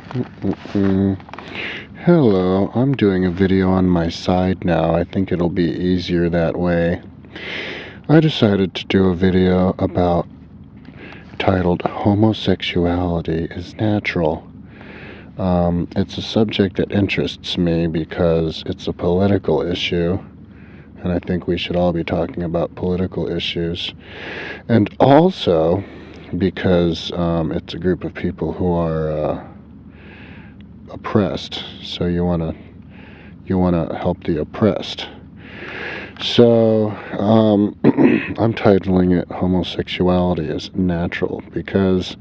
Mm. Hello, I'm doing a video on my side now. I think it'll be easier that way. I decided to do a video titled Homosexuality is Natural. It's a subject that interests me because it's a political issue, and I think we should all be talking about political issues. And also because it's a group of people who are oppressed, so you want to help the oppressed. So I'm titling it Homosexuality is Natural because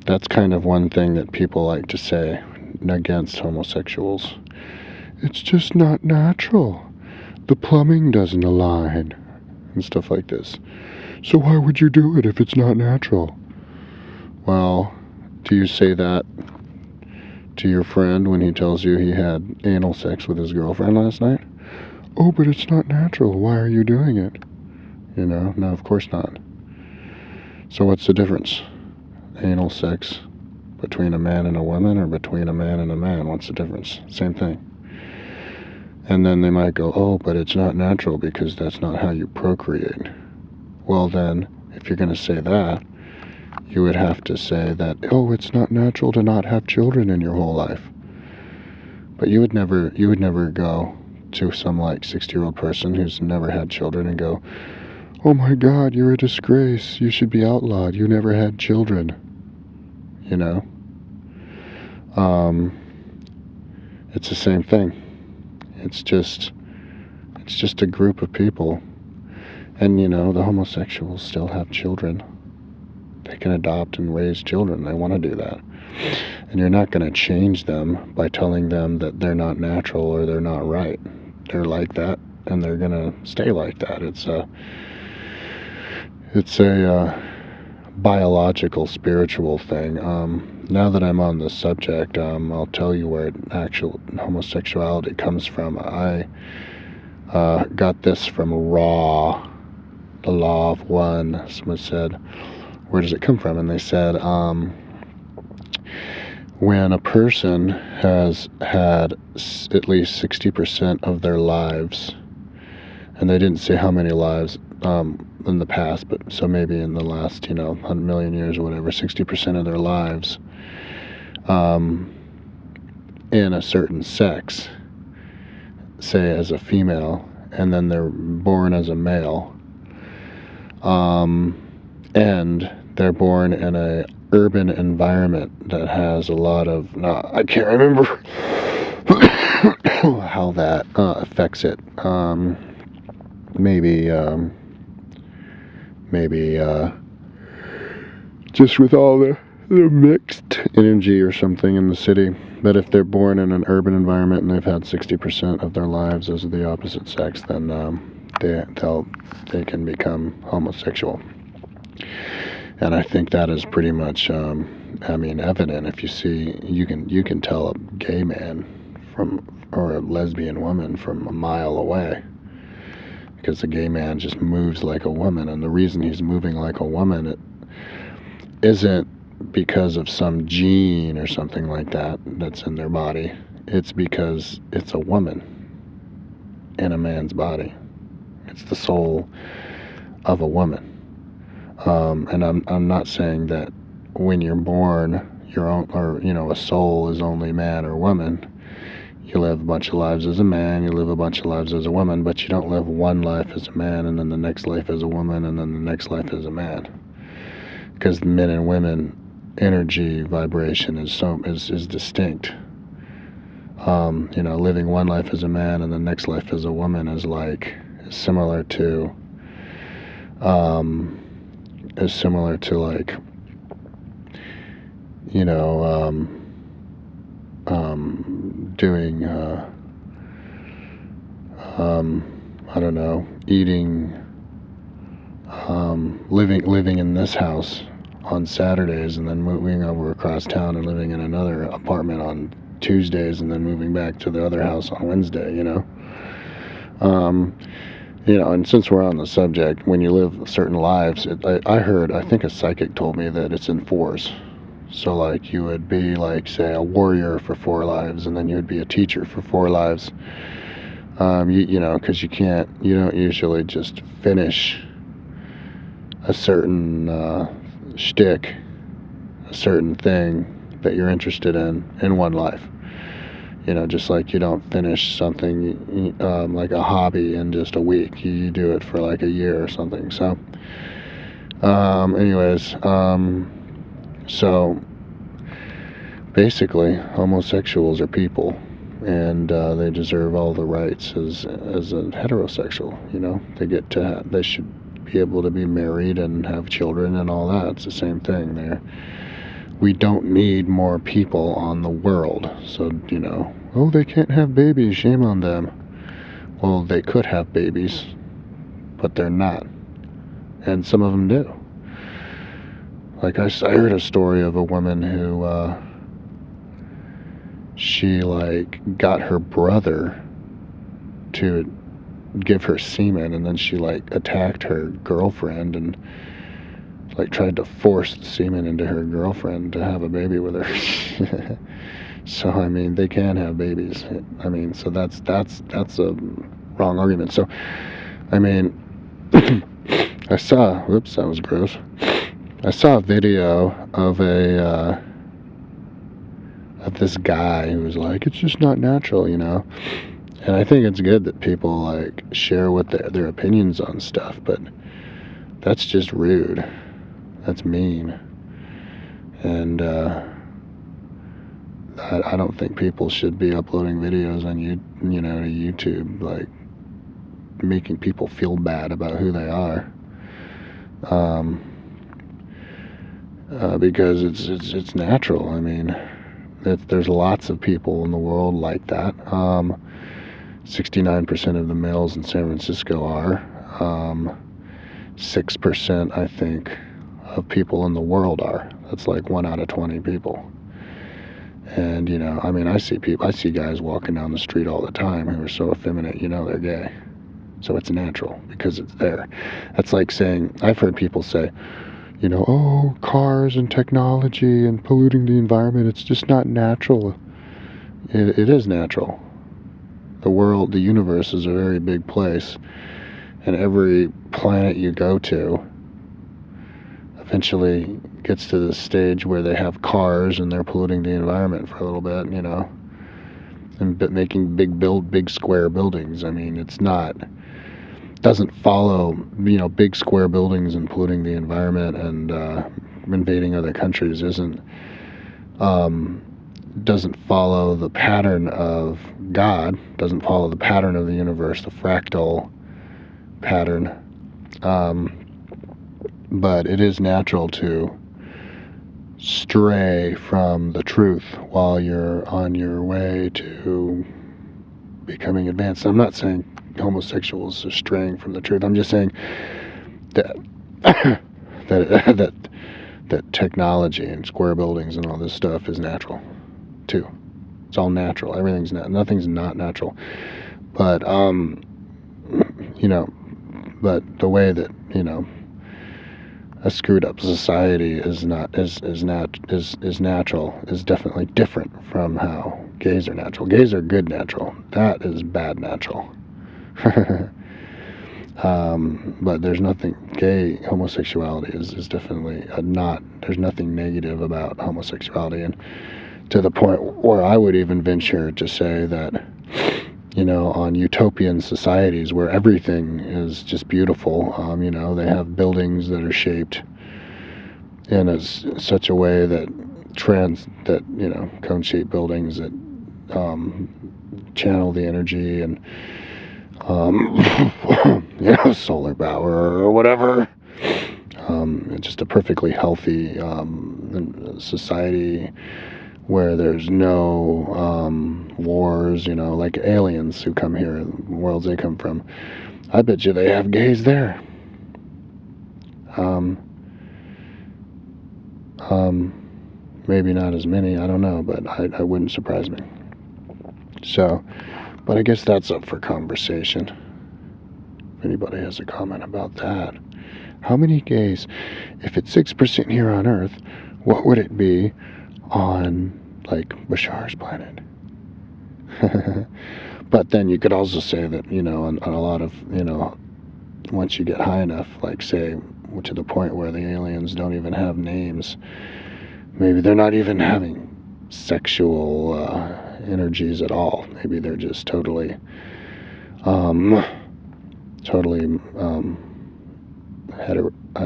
that's kind of one thing that people like to say against homosexuals. It's just not natural. The plumbing doesn't align and stuff like this. So why would you do it if it's not natural? Well, do you say that to your friend when he tells you he had anal sex with his girlfriend last night? Oh, but it's not natural. Why are you doing it? No, of course not. So what's the difference? Anal sex between a man and a woman or between a man and a man? What's the difference? Same thing. And then they might go, oh, but it's not natural because that's not how you procreate. Well then, if you're going to say that, you would have to say that, oh, it's not natural to not have children in your whole life. But you would never go to some 60-year-old person who's never had children and go, oh my God, you're a disgrace. You should be outlawed. You never had children. It's the same thing. It's just a group of people. And, the homosexuals still have children. They can adopt and raise children. They want to do that. And you're not going to change them by telling them that they're not natural or they're not right. They're like that, and they're going to stay like that. It's a biological, spiritual thing. Now that I'm on this subject, I'll tell you where actual homosexuality comes from. I got this from the Law of One. Someone said, where does it come from? And they said, when a person has had at least 60% of their lives, and they didn't say how many lives in the past, but so maybe in the last 100 million years or whatever, 60% of their lives in a certain sex, say as a female, and then they're born as a male, and they're born in a urban environment that has a lot of, I can't remember how that affects it. Maybe just with all the mixed energy or something in the city. But if they're born in an urban environment and they've had 60% of their lives as the opposite sex, then they can become homosexual. And I think that is pretty much, evident. If you see, you can tell a gay man or a lesbian woman from a mile away, because the gay man just moves like a woman, and the reason he's moving like a woman, it isn't because of some gene or something like that that's in their body. It's because it's a woman in a man's body. It's the soul of a woman. And I'm not saying that when you're born, a soul is only man or woman. You live a bunch of lives as a man, you live a bunch of lives as a woman, but you don't live one life as a man and then the next life as a woman and then the next life as a man. Because men and women energy vibration is distinct. Living one life as a man and the next life as a woman is similar to doing I don't know, eating, living in this house on Saturdays and then moving over across town and living in another apartment on Tuesdays and then moving back to the other house on Wednesday. And since we're on the subject, when you live certain lives, I think a psychic told me that it's in fours. So like you would be like, say, a warrior for 4 lives, and then you would be a teacher for 4 lives. You know, because you don't usually just finish a certain shtick, a certain thing that you're interested in one life. You know, just like you don't finish something like a hobby in just a week. You do it for like a year or something. So, anyways, so basically, homosexuals are people, and they deserve all the rights as a heterosexual. You know, they should be able to be married and have children and all that. It's the same thing. We don't need more people on the world. So, you know, oh, they can't have babies, shame on them. Well, they could have babies, but they're not. And some of them do. Like, I heard a story of a woman who, she, like, got her brother to give her semen, and then she, like, attacked her girlfriend and, like, tried to force the semen into her girlfriend to have a baby with her. So, I mean, they can have babies. I mean, so that's a wrong argument. So, I mean, whoops, that was gross. I saw a video of of this guy who was like, it's just not natural, you know. And I think it's good that people, like, share what their opinions on stuff, but that's just rude. That's mean. And, I don't think people should be uploading videos on to YouTube, like, making people feel bad about who they are. Because it's natural. I mean, there's lots of people in the world like that. 69% of the males in San Francisco are. 6%, I think, of people in the world are. That's like 1 out of 20 people. And, you know, I mean, I see guys walking down the street all the time who are so effeminate, you know, they're gay. So it's natural because it's there. That's like saying, I've heard people say, you know, oh, cars and technology and polluting the environment, it's just not natural. It is natural. The universe is a very big place, and every planet you go to eventually gets to the stage where they have cars and they're polluting the environment for a little bit, you know, and making big square buildings. I mean, doesn't follow, you know, big square buildings and polluting the environment and invading other countries doesn't follow the pattern of God, doesn't follow the pattern of the universe, the fractal pattern. But it is natural to stray from the truth while you're on your way to becoming advanced. I'm not saying homosexuals are straying from the truth. I'm just saying that that technology and square buildings and all this stuff is natural too. It's all natural. Nothing's not natural. But you know, but the way that, you know, a screwed up society is natural is definitely different from how gays are natural. Gays are good natural. That is bad natural. But there's nothing homosexuality is definitely there's nothing negative about homosexuality, and to the point where I would even venture to say that, you know, on utopian societies where everything is just beautiful, you know, they have buildings that are shaped in such a way that you know, cone-shaped buildings that channel the energy and you know, solar power or whatever. Just a perfectly healthy society where there's no wars, you know, like aliens who come here, the worlds they come from. I bet you they have gays there. Maybe not as many, I don't know, but I wouldn't surprise me. So, but I guess that's up for conversation. If anybody has a comment about that. How many gays? If it's 6% here on Earth, what would it be on, like, Bashar's planet? But then you could also say that, on a lot of, once you get high enough, like, say, to the point where the aliens don't even have names, maybe they're not even having sexual energies at all. Maybe they're just totally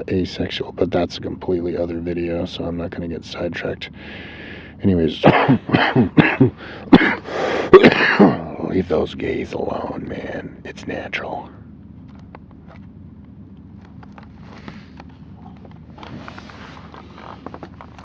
asexual. But that's a completely other video, so I'm not going to get sidetracked. Anyways, leave those gays alone, man. It's natural.